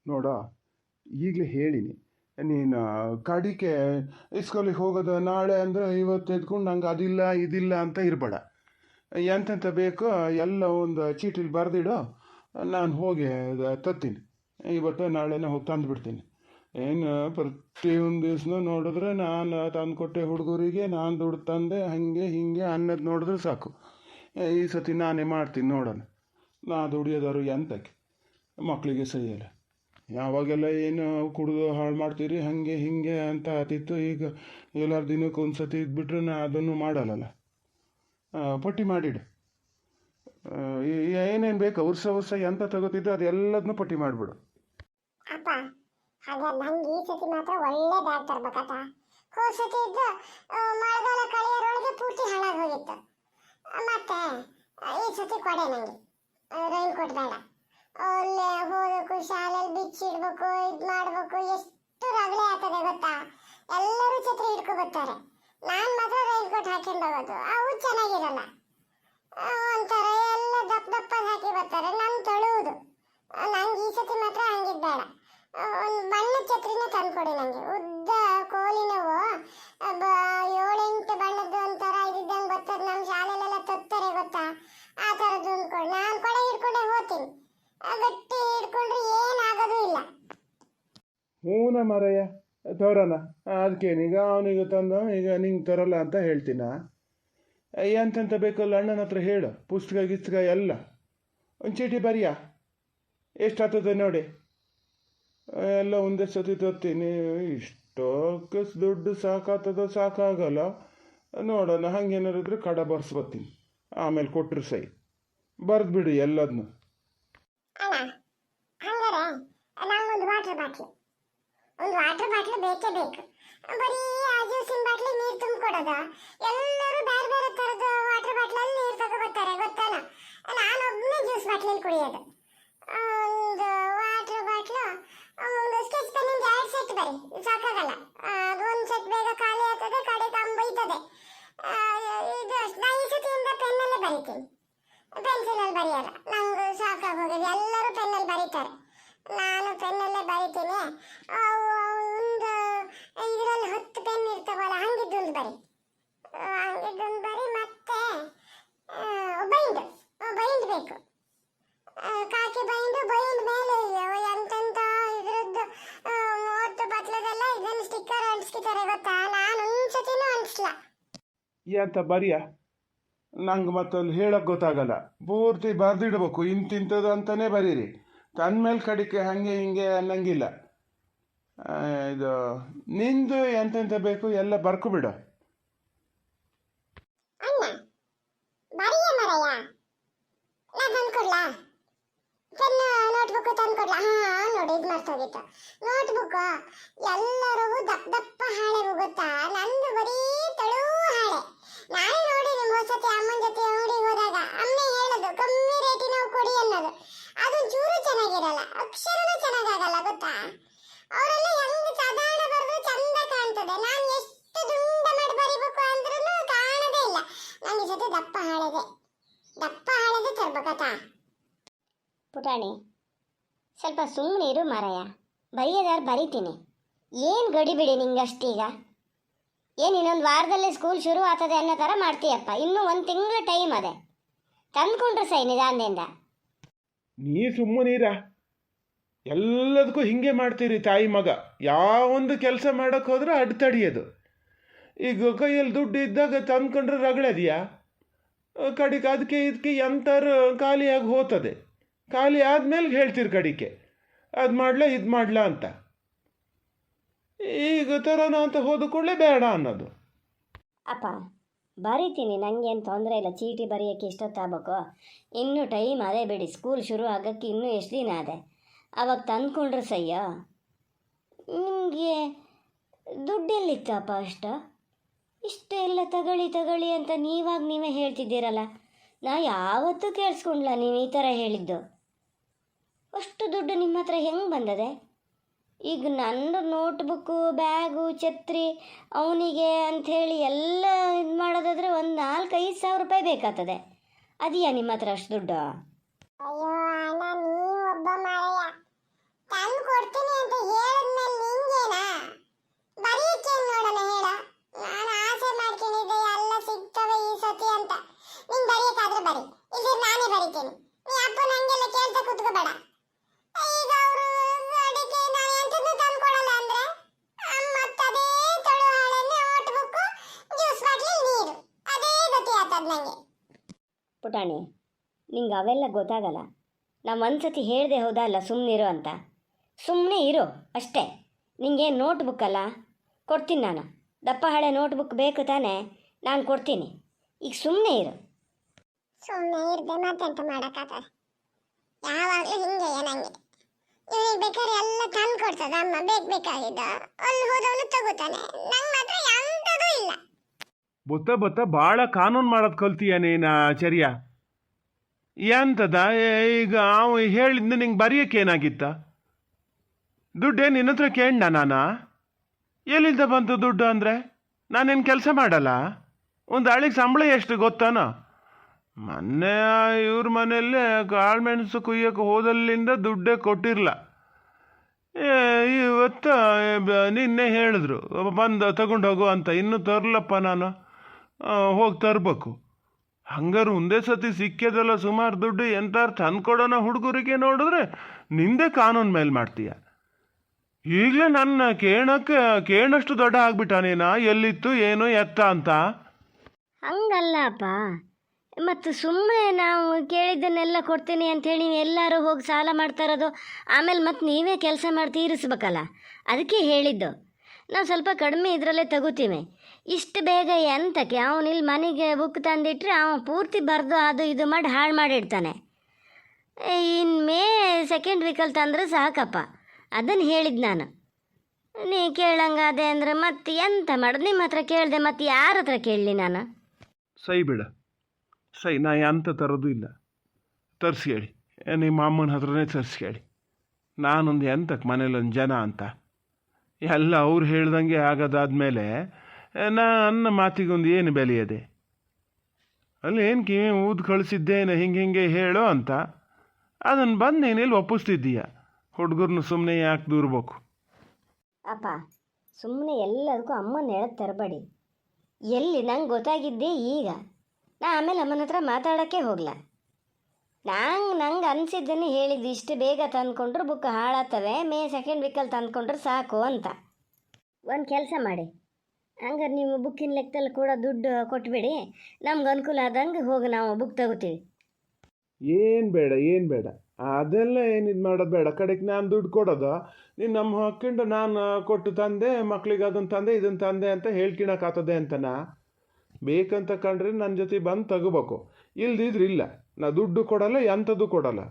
ನೋಡ, ಈಗಲೇ ಹೇಳಿನಿ, ನೀನು ಕಡಿಕೆ ಇಸ್ಕೊಲಿಗೆ ಹೋಗೋದು ನಾಳೆ ಅಂದರೆ ಇವತ್ತು ಎದ್ಕೊಂಡು ನಂಗೆ ಅದಿಲ್ಲ ಇದಿಲ್ಲ ಅಂತ ಇರಬೇಡ. ಎಂತೆಂತ ಬೇಕೋ ಎಲ್ಲ ಒಂದು ಚೀಟಿಲಿ ಬರೆದಿಡು, ನಾನು ಹೋಗಿ ತತ್ತೀನಿ. ಇವತ್ತು ನಾಳೆನೇ ಹೋಗಿ ತಂದುಬಿಡ್ತೀನಿ. ಏನು ಪ್ರತಿಯೊಂದು ದಿವ್ಸನೂ ನೋಡಿದ್ರೆ ನಾನು ತಂದು ಕೊಟ್ಟೆ ಹುಡುಗರಿಗೆ, ನಾನು ದುಡ್ಡು ತಂದೆ, ಹಾಗೆ ಹೀಗೆ ಅನ್ನೋದು ನೋಡಿದ್ರೆ ಸಾಕು. ಈ ಸತಿ ನಾನೇ ಮಾಡ್ತೀನಿ ನೋಡೋಣ. ನಾ ದುಡಿಯೋದಾರು ಎಂತಕ್ಕೆ, ಮಕ್ಕಳಿಗೆ ಸಹಿಯಲ್ಲ. ಯಾವಾಗೆಲ್ಲ ಏನು ಕುಡಿದು ಹಾಳು ಮಾಡ್ತೀರಿ ಹಾಗೆ ಹೀಗೆ ಅಂತ ಆತಿತ್ತು. ಈಗ ಎಲ್ಲರ ದಿನಕ್ಕೆ ಒಂದು ಸತಿ ಇದ್ಬಿಟ್ರೆ ನಾ ಅದನ್ನು ಮಾಡಲ್ಲಲ್ಲ. ಪಟ್ಟಿ ಮಾಡಿಡು. ಏನೇನು ಬೇಕು ವರ್ಷ ಎಂತ ತಗೋತಿದ್ದು ಅದೆಲ್ಲದನ್ನೂ ಪಟ್ಟಿ ಮಾಡಿಬಿಡು. ಅಪ್ಪ ಹಾಗೆ ನಂಗೆ ಈ ಸತಿ ಮಾತ್ರ ಒಳ್ಳೆ ಬ್ಯಾಗ್ ತರ್ಬೇಕಪ್ಪ. ಹೋದ ಸತಿ ಇದ್ದು ಮಳೆಗಾಲ ಕಳೆಯೋರೊಳಗೆ ಪೂರ್ತಿ ಹಾಳಾಗಿ ಹೋಗಿತ್ತು. ಮತ್ತೆ ಈ ಸತಿ ಕೊಡೆ ನನಗೆ ರೈನ್ ಕೋಟ್ ಬೇಡ. ಒಳ್ಳೆ ಹೋದಕ್ಕೂ ಶಾಲೆಯಲ್ಲಿ ಬಿಚ್ಚಿಡ್ಬೇಕು, ಇದು ಮಾಡಬೇಕು, ಎಷ್ಟು ರಗಳೆ ಆಗ್ತದೆ ಗೊತ್ತಾ. ಎಲ್ಲರೂ ಛತ್ರಿ ಹಿಡ್ಕೊ ಬರ್ತಾರೆ, ನಾನು ಮಾತ್ರ ರೈನ್ ಕೋಟ್ ಹಾಕೊಂಡು ಹೋಗೋದು. ಅವು ಚೆನ್ನಾಗಿರಲ್ಲ, ಒಂಥರ ಎಲ್ಲ ದಪ್ಪ ದಪ್ಪ ಹಾಕಿ ಬರ್ತಾರೆ, ನಾನು ತೊಳುವುದು. ನಂಗೆ ಈ ಸತಿ ಮಾತ್ರ ಹಂಗಿದ್ ಬೇಡ. ಒಂದು ಬಣ್ಣದ ಛತ್ರಿನೇ ತಂದ್ಕೊಡಿ ನನಗೆ. ಉದ್ದ ಕೋಲಿನವು 7-8 ಬಣ್ಣದ್ದು ಒಂಥರ ಇದ್ದಂಗೆ ಗೊತ್ತದ, ನಮ್ಮ ಶಾಲೆಲೆಲ್ಲ ತತ್ತಾರೆ ಗೊತ್ತಾ, ಆ ಥರದ್ದು ಒಂದು ಕೊಡಿ. ನಾನು ಕೊಡೆ ಹಿಡ್ಕೊಂಡೆ ಹೋಗ್ತೀನಿ, ಗಟ್ಟಿ ಹಿಡ್ಕೊಂಡ್ರೆ ಏನಾಗೋದು ಇಲ್ಲ. ಹೂನ ಮರಯ್ಯ, ತರೋಣ. ಅದಕ್ಕೇನೀಗ ಅವನಿಗೆ ತಂದು ಈಗ ನಿಂಗೆ ತರೋಲ್ಲ ಅಂತ ಹೇಳ್ತೀನ? ಎಂತೆಂತ ಬೇಕಲ್ಲ ಅಣ್ಣನ ಹತ್ರ ಹೇಳು, ಪುಸ್ತಕ ಗಿಸ್ತಕ ಎಲ್ಲ ಒಂದು ಚೀಟಿ ಬರಿಯ, ಎಷ್ಟಾಗ್ತದೆ ನೋಡಿ, ಎಲ್ಲ ಒಂದೇ ಸತಿ ತರ್ತೀನಿ. ಇಷ್ಟಕ್ಕೆ ದುಡ್ಡು ಸಾಕಾಗ್ತದೋ ಸಾಕಾಗಲ್ಲ ನೋಡೋಣ. ಹಂಗೇನಾರು ಇದ್ರೆ ಕಡ ಬರ್ಸ್ಬತ್ತೀನಿ, ಆಮೇಲೆ ಕೊಟ್ಟರು ಸೈ ಬರೆದ್ಬಿಡಿ ಎಲ್ಲದನ್ನು. ಅಣ್ಣ ಹಂಗಾರೆ ನಂಗೊಂದು ವಾಟರ್ ಬಾಟ್ಲು ಬೇಕೇ ಬೇಕು. ಬರೀ ಆ ಜ್ಯೂಸಿನ ಬಾಟ್ಲಿ ನೀರು ತುಂಬಿಕೊಡೋದು. ಎಲ್ಲರೂ ಬೇರೆ ಬೇರೆ ಥರದ ವಾಟರ್ ಬಾಟ್ಲಲ್ಲಿ ನೀರು ತಗೋಬರ್ತಾರೆ ಗೊತ್ತಲ್ಲ. ನಾನೊಬ್ಬನೇ ಜ್ಯೂಸ್ ಬಾಟ್ಲಲ್ಲಿ ಕುಡಿಯೋದು. ಒಂದು ವಾಟರ್ ಬಾಟ್ಲು, ಒಂದು ಸ್ಕೆಚ್ ಪೆನ್ನಿಂದ 2 ಸೆಟ್ ಬರಿ, ಸಾಕಾಗಲ್ಲ. ಅದೊಂದು ಸೆಟ್ ಬೇಗ ಖಾಲಿ ಆಗ್ತದೆ, ಕಡೆ ಕಂಬೈತದೆ. ಇದು ನಾನು ಈ ಸತಿಯಿಂದ ಪೆನ್ನಲ್ಲೇ ಬರಿತೀನಿ, ಪೆನ್ಸಿಲಲ್ಲಿ ಬರೆಯಲ್ಲ. ನಂಗೆ ಸಾಕಾಗೋಗಿದೆ, ಎಲ್ಲರೂ ಪೆನ್ನಲ್ಲಿ ಬರೀತಾರೆ, ನಾನು ಪೆನ್ನಲ್ಲೇ ಬರಿತೀನಿ. ಒಂದು ಇದರಲ್ಲಿ 10 ಪೆನ್ ಇರ್ತಾವಲ್ಲ, ಹಂಗಿದ್ದೊಂದು ಬರಿ. ಮತ್ತೆ ಬೈಂಡ್ ಬೇಕು, ಕಾಕಿ ಬೈಂಡ್ ಮೇಲೆ ಎಂತೆಂತ ಇದ್ರದ್ದು 30 ಬಟ್ಲದೆಲ್ಲ ಇದನ್ನು ಸ್ಟಿಕ್ಕರ್ ಅಂಟಿಸ್ಕಿದ್ದಾರೆ ಗೊತ್ತಾ. ನಾನು ಒಂದ್ಸತಿನೂ ಅಂಟಿಸ್ಲ. ಎಂತ ಬರಿಯ, ನಂಗೆ ಮತ್ತಲ್ಲಿ ಹೇಳಕ್ಕೆ ಗೊತ್ತಾಗಲ್ಲ. ಪೂರ್ತಿ ಬರೆದಿಡ್ಬೇಕು, ಇಂತಿಂಥದ್ದು ಅಂತಲೇ ಬರೀರಿ. ತಂದಮೇಲೆ ಕಡಿಕೆ ಹಾಗೆ ಹಿಂಗೆ ಅನ್ನಂಗಿಲ್ಲ. ಇದು ನಿಂದು ಎಂತೆಂತ ಬೇಕು ಎಲ್ಲ ಬರ್ಕೊಬಿಡು. ಅಣ್ಣ ಬರಿಯ ಮರಯ್ಯ, ನಾ ತಂದ್ಕೊಡ್ಲಾ? Pen notebook ತಂದ್ಕೊಡ್ಲಾ? ನೋಡಿ ಇದು ಮರ್ತೋಗಿತ್ತು. ನೋಟ್ಬುಕ್ ಎಲ್ಲರಿಗೂ ದಪ್ಪ ದಪ್ಪ ಹಾಳೆ ಹೋಗುತ್ತಾ, ನಂದು ಬರೀ ತಳು ಹಾಳೆ. ನಾನು ನೋಡಿ ನಿಮ್ಮ ಹೊಸತಿ ಅಮ್ಮನ ಜೊತೆ ಅಂಗಡಿಗೆ ಹೋದಾಗ ಅಮ್ಮೆ ಹೇಳೋದು ಕಮ್ಮಿ ರೇಟಿನವು ಕೊಡಿ ಅನ್ನೋದು. ಅದು ಚೂರು ಚೆನ್ನಾಗಿರಲ್ಲ, ಅಕ್ಷರನೂ ಚೆನ್ನಾಗಾಗಲ್ಲ ಗೊತ್ತಾ. ಅವರೆಲ್ಲ ಹೆಂಗ್ ಸಾಧಾರಣ ಬರೆದ್ರು ಚಂದ ಕಾಣ್ತದೆ. ನಾನು ಎಷ್ಟು ದುಂಡ ಮಾಡಿ ಬರಿಬೇಕು ಅಂದ್ರೂ ಕಾಣದೇ ಇಲ್ಲ. ನಂಗೆ ಜೊತೆ ದಪ್ಪ ಹಾಳೆದೆ ತರ್ಬೇಕತ್ತಾ. ಪುಟಾಣಿ, ಸ್ವಲ್ಪ ಸುಮ್ಮನೆ ಇರು ಮಾರಾಯ, ಬರೆಯೋದಾರು ಬರಿತೀನಿ. ಏನು ಗಡಿಬಿಡಿ ನಿಂಗಷ್ಟೀಗ? ಏನು ಇನ್ನೊಂದು ವಾರದಲ್ಲೇ ಸ್ಕೂಲ್ ಶುರು ಆಗ್ತದೆ ಅನ್ನೋ ಥರ ಮಾಡ್ತೀಯಪ್ಪ. ಇನ್ನೂ 1 ತಿಂಗಳು ಟೈಮ್ ಅದೇ, ತಂದ್ಕೊಂಡ್ರೆ ಸೈ ನಿಧಾನದಿಂದ. ನೀ ಸುಮ್ಮನೀರ, ಎಲ್ಲದಕ್ಕೂ ಹಿಂಗೆ ಮಾಡ್ತೀರಿ ತಾಯಿ ಮಗ. ಯಾವೊಂದು ಕೆಲಸ ಮಾಡೋಕ್ಕೆ ಹೋದ್ರೆ ಅಡ್ತಡಿಯೋದು. ಈಗ ಕೈಯಲ್ಲಿ ದುಡ್ಡು ಇದ್ದಾಗ ತಂದ್ಕೊಂಡ್ರೆ ರಗಳದಿಯಾ, ಕಡಿಕೆ ಅದಕ್ಕೆ ಇದಕ್ಕೆ ಎಂಥರು ಖಾಲಿಯಾಗಿ ಹೋಗ್ತದೆ. ಖಾಲಿ ಆದಮೇಲೆ ಹೇಳ್ತೀರಿ ಕಡಿಕೆ ಅದು ಮಾಡ್ಲಾ ಇದು ಮಾಡ್ಲಾ ಅಂತ. ಈಗ ತರೋಣ ಅಂತ ಹೋದ ಕೂಡಲೇ ಬೇಡ ಅನ್ನೋದು. ಅಪ್ಪ ಬರಿತೀನಿ, ನನಗೇನು ತೊಂದರೆ ಇಲ್ಲ. ಚೀಟಿ ಬರೆಯೋಕ್ಕೆ ಎಷ್ಟೊತ್ತಾಗಬೇಕು? ಇನ್ನೂ ಟೈಮ್ ಅದೇ ಬಿಡಿ, ಸ್ಕೂಲ್ ಶುರು ಆಗೋಕ್ಕೆ ಇನ್ನೂ ಎಷ್ಟು ದಿನ ಅದೇ. ಅವಾಗ ತಂದ್ಕೊಂಡ್ರೆ ಸಯ್ಯ. ನಿಮಗೆ ದುಡ್ಡೆಲ್ಲಿತ್ತಪ್ಪ ಅಷ್ಟು? ಇಷ್ಟೆಲ್ಲ ತಗೊಳ್ಳಿ ಅಂತ ನೀವೇ ಹೇಳ್ತಿದ್ದೀರಲ್ಲ. ನಾ ಯಾವತ್ತೂ ಕೇಳಿಸ್ಕೊಂಡ್ಲ ನೀವು ಈ ಥರ ಹೇಳಿದ್ದು. ಅಷ್ಟು ದುಡ್ಡು ನಿಮ್ಮ ಹತ್ರ ಹೆಂಗೆ ಬಂದದೆ? ಈಗ ನಂದು ನೋಟ್ಬುಕ್ಕು, ಬ್ಯಾಗು, ಛತ್ರಿ ಅವನಿಗೆ ಅಂಥೇಳಿ ಎಲ್ಲ ಇದು ಮಾಡೋದಾದ್ರೆ ಒಂದು 4-5 ಸಾವಿರ ರೂಪಾಯಿ ಬೇಕಾಗ್ತದೆ. ಅದೆಯಾ ನಿಮ್ಮ ಹತ್ರ ಅಷ್ಟು ದುಡ್ಡು? ಅಯ್ಯೋ ಅಣ್ಣ, ನೀವು ಒಬ್ಬ ಮಾರಯ್ಯ. ತಂದು ಪುಟಾಣಿ, ನಿಂಗೆ ಅವೆಲ್ಲ ಗೊತ್ತಾಗಲ್ಲ. ನಾವು ಒಂದ್ಸತಿ ಹೇಳಿದೆ ಹೌದಲ್ಲ ಸುಮ್ಮನಿರು ಅಂತ. ಸುಮ್ಮನೆ ಇರು ಅಷ್ಟೇ. ನಿಂಗೆ ನೋಟ್ಬುಕ್ ಅಲ್ಲ ಕೊಡ್ತೀನಿ ನಾನು. ದಪ್ಪ ಹಳೆ ನೋಟ್ಬುಕ್ ಬೇಕು ತಾನೇ, ನಾನು ಕೊಡ್ತೀನಿ. ಈಗ ಸುಮ್ಮನೆ ಇರು. ಸುಮ್ಮನೆ ಇರ್ದೆ ಮತ್ತೆಂತ ಮಾಡೋಕ್ಕಾಗ್ತದೆ? ಯಾವಾಗಲೂ ಹಿಂಗೆ ನಂಗೆ. ಇವ್ನಿಗೆ ಬೇಕಾದ್ರೆ ಎಲ್ಲ ತಂದು ಕೊಡ್ತದ ಅಮ್ಮ, ಬೇಕಾಗಿದ್ದ ಅಲ್ಲಿ ಹೋದವನು ತಗೋತಾನೆ. ನಂಗೆ ಮಾತ್ರ ಎಂಥದೂ ಇಲ್ಲ. ಬೊತ್ತ ಭಾಳ ಕಾನೂನು ಮಾಡೋದು ಕಲ್ತೀಯ ನೀನು ಆಚಾರ್ಯ. ಎಂತದ ಈಗ ಅವ ಹೇಳಿದ್ದು ನಿಂಗೆ ಬರೆಯೋಕೆ ಏನಾಗಿತ್ತ? ದುಡ್ಡೇ ನಿನ್ನ ಹತ್ರ ಕೇಳ್ದ ನಾನು? ಎಲ್ಲಿಂದ ಬಂತು ದುಡ್ಡು ಅಂದರೆ? ನಾನೇನು ಕೆಲಸ ಮಾಡಲ್ಲ. ಒಂದು ಆಳಿಗೆ ಸಂಬಳ ಎಷ್ಟು ಗೊತ್ತಾನೋ? ಮೊನ್ನೆ ಇವ್ರ ಮನೆಯಲ್ಲೇ ಕಾಳುಮೆಣಸು ಕುಯ್ಯೋಕೆ ಹೋದಲ್ಲಿಂದ ದುಡ್ಡೇ ಕೊಟ್ಟಿರಲ್ಲ. ಇವತ್ತು ನಿನ್ನೆ ಹೇಳಿದ್ರು ಬಂದು ತಗೊಂಡು ಹೋಗು ಅಂತ. ಇನ್ನೂ ತರಲಪ್ಪ ನಾನು, ಹೋಗಿ ತರಬೇಕು. ಹಂಗಾರು ಒಂದೇ ಸತಿ ಸಿಕ್ಕ್ಯದಲ್ಲ ಸುಮಾರು ದುಡ್ಡು. ಎಂತಾರು ತಂದ್ಕೊಡೋಣ ಹುಡುಗರಿಗೆ ನೋಡಿದ್ರೆ ನಿಂದೆ ಕಾನೂನು ಮೇಲೆ ಮಾಡ್ತೀಯ. ಈಗಲೇ ನನ್ನ ಕೇಳೋಷ್ಟು ದೊಡ್ಡ ಆಗ್ಬಿಟ್ಟ ನೀನು. ಎಲ್ಲಿತ್ತು ಏನು ಎತ್ತ ಅಂತ. ಹಂಗಲ್ಲಪ್ಪ, ಮತ್ತು ಸುಮ್ಮನೆ ನಾವು ಕೇಳಿದ್ದನ್ನೆಲ್ಲ ಕೊಡ್ತೀನಿ ಅಂಥೇಳಿ ಎಲ್ಲರೂ ಹೋಗಿ ಸಾಲ ಮಾಡ್ತಾ ಇರೋದು. ಆಮೇಲೆ ಮತ್ತು ನೀವೇ ಕೆಲಸ ಮಾಡಿ ತೀರಿಸ್ಬೇಕಲ್ಲ. ಅದಕ್ಕೆ ಹೇಳಿದ್ದು. ನಾವು ಸ್ವಲ್ಪ ಕಡಿಮೆ ಇದರಲ್ಲೇ ತಗೋತೀವಿ. ಇಷ್ಟು ಬೇಗ ಎಂತಕ್ಕೆ? ಅವನು ಇಲ್ಲಿ ಮನೆಗೆ ಬುಕ್ ತಂದಿಟ್ರೆ ಅವನು ಪೂರ್ತಿ ಬರೆದು ಅದು ಇದು ಮಾಡಿ ಹಾಳು ಮಾಡಿಡ್ತಾನೆ. ಇನ್ನು ಸೆಕೆಂಡ್ ವೀಕಲ್ಲಿ ತಂದ್ರೆ ಸಾಕಪ್ಪ. ಅದನ್ನು ಹೇಳಿದ್ದು ನಾನು. ನೀ ಕೇಳಂಗಾದೆ ಅಂದರೆ ಮತ್ತೆ ಎಂತ ಮಾಡೋದು? ನಿಮ್ಮ ಹತ್ರ ಕೇಳಿದೆ ಮತ್ತೆ ಯಾರ ಹತ್ರ ಕೇಳಲಿ ನಾನು? ಸೈ ಬಿಡ, ಸೈ. ನಾ ಎಂತ ತರೋದು ಇಲ್ಲ. ತರಿಸ್ಕೇಳಿ, ನಿಮ್ಮ ಅಮ್ಮನ ಹತ್ರನೇ ತರಿಸ್ಕೇಳಿ. ನಾನೊಂದು ಎಂತಕ್ಕೆ ಮನೇಲೊಂದು ಜನ ಅಂತ ಎಲ್ಲ ಅವ್ರು ಹೇಳ್ದಂಗೆ ಆಗೋದಾದ್ಮೇಲೆ ನನ್ನ ಮಾತಿಗೊಂದು ಏನು ಬೆಲೆ ಇದೆ? ಅಲ್ಲಿ ಏನು ಕಿವಿ ಊದು ಕಳಿಸಿದ್ದೇನೆ ಹಿಂಗೆ ಹೇಳೋ ಅಂತ. ಅದನ್ನು ಬಂದು ನೀನೆಲ್ಲಿ ಒಪ್ಪಿಸ್ತಿದ್ದೀಯ? ಹುಡುಗರನ್ನ ಸುಮ್ಮನೆ ಯಾಕೆ ದೂರ್ಬೇಕು? ಅಪ್ಪ, ಸುಮ್ಮನೆ ಎಲ್ಲದಕ್ಕೂ ಅಮ್ಮನ ಹೇಳಕ್ಕೆ ತರಬೇಡಿ. ಎಲ್ಲಿ ನಂಗೆ ಗೊತ್ತಾಗಿದ್ದೆ ಈಗ. ನಾ ಆಮೇಲೆ ಅಮ್ಮನ ಹತ್ರ ಮಾತಾಡೋಕ್ಕೆ ಹೋಗಲ್ಲ. ನಂಗೆ ಅನಿಸಿದ್ದನ್ನು ಹೇಳಿದ್ದು. ಇಷ್ಟು ಬೇಗ ತಂದ್ಕೊಂಡ್ರೆ ಬುಕ್ ಹಾಳಾಗ್ತವೆ, ಸೆಕೆಂಡ್ ವೀಕಲ್ಲಿ ತಂದ್ಕೊಂಡ್ರೆ ಸಾಕು ಅಂತ. ಒಂದು ಕೆಲಸ ಮಾಡಿ, ಹಂಗಾರೆ ನೀವು ಬುಕ್ಕಿನ ಲೆಕ್ಕದಲ್ಲಿ ಕೂಡ ದುಡ್ಡು ಕೊಟ್ಬಿಡಿ. ನಮ್ಗೆ ಅನುಕೂಲ ಆದಂಗೆ ಹೋಗಿ ನಾವು ಬುಕ್ ತಗೋತೀವಿ. ಏನು ಬೇಡ ಅದೆಲ್ಲ ಏನಿದು ಮಾಡೋದು ಬೇಡ. ಕಡೆಗೆ ನಾನು ದುಡ್ಡು ಕೊಡೋದು ನೀನು ನಮ್ಮ ಹಾಕ್ಕೊಂಡು ನಾನು ಕೊಟ್ಟು ತಂದೆ, ಮಕ್ಳಿಗೆ ಅದನ್ನು ತಂದೆ ಇದನ್ನು ತಂದೆ ಅಂತ ಹೇಳ್ಕೊಳಕ್ಕಾಗ್ತದೆ ಅಂತನಾ? ಬೇಕಂತ ಕಂಡ್ರೆ ನನ್ನ ಜೊತೆ ಬಂದು ತಗೋಬೇಕು. ಇಲ್ದಿದ್ರೆ ಇಲ್ಲ. ನಾ ದುಡ್ಡು ಕೊಡಲ್ಲ, ಎಂಥದ್ದು ಕೊಡಲ್ಲ.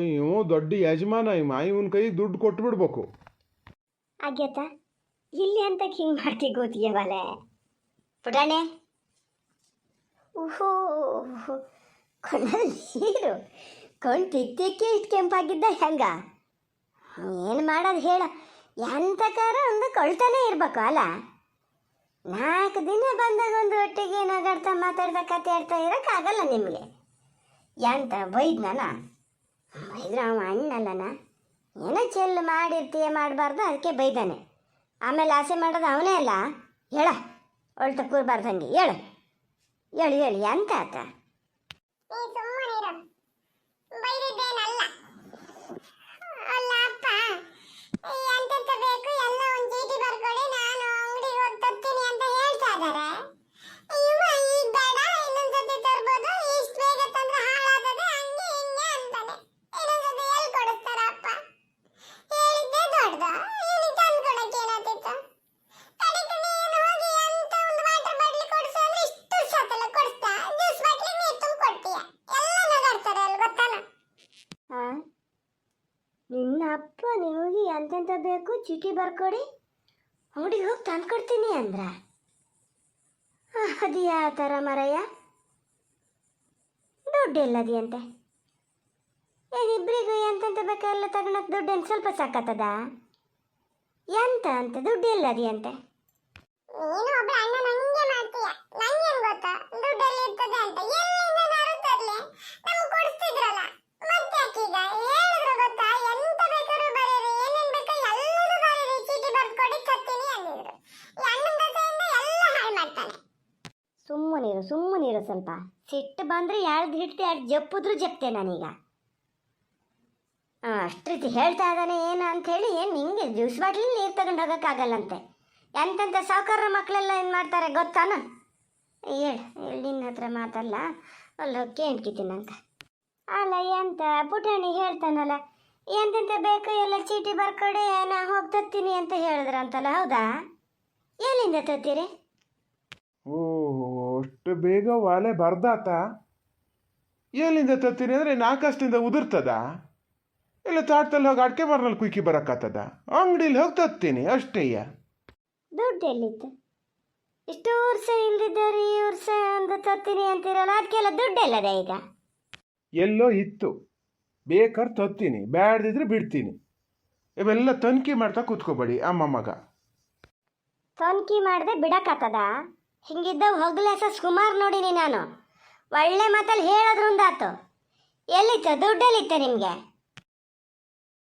ಇವು ದೊಡ್ಡ ಯಜಮಾನ. ಇವನ ಕೈಗೆ ದುಡ್ಡು ಕೊಟ್ಬಿಡ್ಬೇಕು. ಆಗ್ಯತ ಇಲ್ಲಿ ಅಂತ ಹಿಂಗೆ ಮಾಡ್ತಿ ಗೊತ್ತೀಯವಲೆ ಪುಟಾಣೆ? ಓಹೋ, ಕೊಂಡಲ್ಲಿ ನೀರು ಕೊಂಡು ತಿಕ್ಕಿ ಇಷ್ಟು ಕೆಂಪಾಗಿದ್ದ ಹೆಂಗ? ಏನು ಮಾಡೋದು ಹೇಳ? ಎಂತಕಾರ ಒಂದು ಕೊಳ್ತಾನೆ ಇರ್ಬೇಕು ಅಲ್ಲ? 4 ದಿನ ಬಂದಾಗ ಒಂದು ಒಟ್ಟಿಗೆ ನಗಾಡ್ತಾ ಮಾತಾಡ್ತಾ ಕತೆ ಆಡ್ತಾ ಇರೋಕ್ಕಾಗಲ್ಲ ನಿಮಗೆ. ಎಂತ ಬೈದ್ನಾನ? ಬೈದ್ರೆ ಅವ ಅಣ್ಣಲ್ಲನ? ಏನೋ ಚೆಲ್ಲು ಮಾಡಿರ್ತೀಯ, ಮಾಡಬಾರ್ದು ಅದಕ್ಕೆ ಬೈದಾನೆ. ಆಮೇಲೆ ಆಸೆ ಮಾಡೋದು ಅವನೇ ಅಲ್ಲ. ಹೇಳ, ಒಳ್ತ ಕೂರ್ಬಾರ್ದು ಹಂಗೆ. ಹೇಳು ಎಂತ ಆತ? ನೀ ಸುಮ್ಮನಿರು, ಬೈದಿದ್ದೇನಲ್ಲ. ಅಲ್ಲ ಅಪ್ಪ, ಎಂತೆಂತ ಬೇಕು ಎಲ್ಲ ಒಂದು ಚೀಟಿ ಬರ್ಕೊಡಿ, ನಾನು ಅಂಗಡಿಗೆ ಹೋಗಿ ತರ್ತೀನಿ ಅಂತ ಹೇಳ್ತಾ ಇದ್ದಾರೆ. ಇವ ಈಗ ಬೇಡ, ಇನ್ನೊಂದ್ಸತಿ ತರ್ಬೋದು, ಇಷ್ಟು ಬೇಗ ತಂದ್ರೆ ಹಾಳಾದದೆ, ಹಂಗೆ ಹಿಂಗೆ ಅಂತಾನೆ. ಇನ್ನೊಂದ್ಸತಿ ಎಲ್ಲಿ ಕೊಡಿಸ್ತಾರಪ್ಪ? ಹೇಳಿದ್ದೆ ದೊಡ್ಡದು, ಇಲ್ಲಿ ತಂದ್ಕೊಡಕ್ಕೆ ಏನಾಗ್ತಿತ್ತು? ಕಡೆಗೆ ನೀನು ಹೋಗಿ ಅಂತ ಒಂದು ವಾಟರ್ ಬಾಟ್ಲಿ ಕೊಡಿಸು ಅಂದ್ರೆ ಇಷ್ಟು ಸತಲ ಕೊಡಿಸ್ತಾ, ಜ್ಯೂಸ್ ಬಾಟ್ಲಿ ನೀರು ತುಂಬ ಕೊಡ್ತೀಯ. ಎಲ್ಲ ನಗಾಡ್ತಾರೆ ಅಲ್ಲಿ, ಗೊತ್ತಾನ? ಹಾಂ, ನಿನ್ನ ಅಪ್ಪ ನಿಮಗೆ ಎಂತೆಂತ ಬೇಕು ಚೀಟಿ ಬರ್ಕೊಡಿ, ಅಂಗಡಿಗೆ ಹೋಗಿ ತಂದು ಕೊಡ್ತೀನಿ ಅಂದ್ರ? ಅದು ಯಾವ ಥರ ಮರಯ್ಯ? ದುಡ್ಡು ಎಲ್ಲದಿಯಂತೆ? ಇಬ್ಬರಿಗೂ ಎಂತೆಂತ ಬೇಕೆಲ್ಲ ತಗೊಳಕ್ಕೆ ದುಡ್ಡೇನು ಸ್ವಲ್ಪ ಸಾಕತ್ತದ? ಎಂತ ಅಂತ ದುಡ್ಡು ಎಲ್ಲದಿಯಂತೆ? ನೀನು ಒಬ್ಬ ಅಣ್ಣ ನಂಗೆ ಮಾಡ್ತೀಯ. ನಂಗೇನ್ ಗೊತ್ತಾ ದುಡ್ಡಲ್ಲಿ ಇರ್ತದೆ ಅಂತ? ಎಲ್ಲಿಂದ ನಾನು ತರ್ಲಿ? ನಮ್ಗೆ ಕೊಡಿಸ್ತಿದ್ರಲ್ಲ, ಮತ್ತೆ ಯಾಕೀಗ ಹೇಳಿದ್ರು ಗೊತ್ತಾ? ಎಂತ ಬೇಕಾದ್ರೂ ಬರೀರಿ, ಏನೇನ್ ಬೇಕೋ ಎಲ್ಲನೂ ಬರೀರಿ, ಚೀಟಿ ಬರ್ಕೊಡಿ ತರ್ತೀನಿ ಅಂದಿದ್ರು. ಈ ಅಣ್ಣನ ಜೊತೆಯಿಂದ ಎಲ್ಲ ಹಾಳು ಮಾಡ್ತಾನೆ. ಸುಮ್ಮನಿರು ಸ್ವಲ್ಪ. ಸಿಟ್ಟು ಬಂದರೆ ಯಾರ್ದು ಹಿಡ್ತಿ ಯಾರು ಜಪ್ಪಿದ್ರು ಜಪ್ತೆ ನಾನೀಗ. ಅಷ್ಟು ರೀತಿ ಹೇಳ್ತಾ ಇದ್ದಾನೆ ಏನು ಅಂಥೇಳಿ. ಏನು ನಿಂಗೆ ಜ್ಯೂಸ್ ಬಾಟ್ಲಿ ನೀರು ತಗೊಂಡು ಹೋಗೋಕ್ಕಾಗಲ್ಲಂತೆ? ಎಂತೆಂಥ ಸಾವುಕಾರ ಮಕ್ಕಳೆಲ್ಲ ಏನು ಮಾಡ್ತಾರೆ ಗೊತ್ತಾನ? ಹೇಳು ನಿನ್ನ ಹತ್ರ ಮಾತಲ್ಲ. ಅಲ್ಲಿ ಹೋಗಿ ಕೇಳ್ಕಿತೀನಿ ನಂಗೆ. ಅಲ್ಲ ಎಂತ ಪುಟಾಣಿ ಹೇಳ್ತಾನಲ್ಲ, ಎಂತೆಂತ ಬೇಕು ಎಲ್ಲ ಚೀಟಿ ಬರ್ಕೊಡಿ ನಾ ಹೋಗಿ ತತ್ತೀನಿ ಅಂತ ಹೇಳಿದ್ರಂತಲ್ಲ, ಹೌದಾ? ಎಲ್ಲಿಂದ ತತ್ತೀರಿ? ಓ, ಅಷ್ಟು ಬೇಗ ಒಲೆ ಬರ್ದಾತ? ಎಲ್ಲಿಂದ ತತ್ತೀನಿ ಅಂದರೆ ನಾಲ್ಕಷ್ಟಿಂದ ಉದುರ್ತದ? ಇಲ್ಲ ತಾಟ್ದಲ್ಲಿ ಹೋಗಿ ಅಡಿಕೆ ಮರನಲ್ಲಿ ಕುಯ್ಕಿ ಬರೋಕ್ಕಾಗ್ತದ? ಅಂಗಡಿಲಿ ಹೋಗಿ ತತ್ತೀನಿ ಅಷ್ಟೇಯ. ದುಡ್ಡು ಎಲ್ಲಿತ್ತು? ಇಷ್ಟು ವರ್ಷ ಇಲ್ದಿದ್ದಾರೆ ಈ ವರ್ಷ ಒಂದು ತತ್ತೀನಿ ಅಂತೀರಲ್ಲ, ಅದಕ್ಕೆಲ್ಲ ದುಡ್ಡೆಲ್ಲದೆ ಈಗ? ಎಲ್ಲೋ ಇತ್ತು, ಬೇಕಾದ್ರೆ ತತ್ತೀನಿ, ಬ್ಯಾಡ್ದಿದ್ರೆ ಬಿಡ್ತೀನಿ. ಇವೆಲ್ಲ ತನಿಖೆ ಮಾಡ್ತಾ ಕೂತ್ಕೋಬೇಡಿ ಅಮ್ಮ ಮಗ. ತನಿಖೆ ಮಾಡದೆ ಬಿಡಕ್ಕಾಗ್ತದ? ಹಿಂಗಿದ್ದವು ಹೊಗ್ಲೆಸ ಸುಮಾರು ನೋಡಿನಿ ನಾನು. ಒಳ್ಳೆ ಮಾತಲ್ಲಿ ಹೇಳೋದ್ರಿಂದಾತು. ಎಲ್ಲಿತ್ತು ದುಡ್ಡೆಲ್ಲಿತ್ತು ನಿಮಗೆ?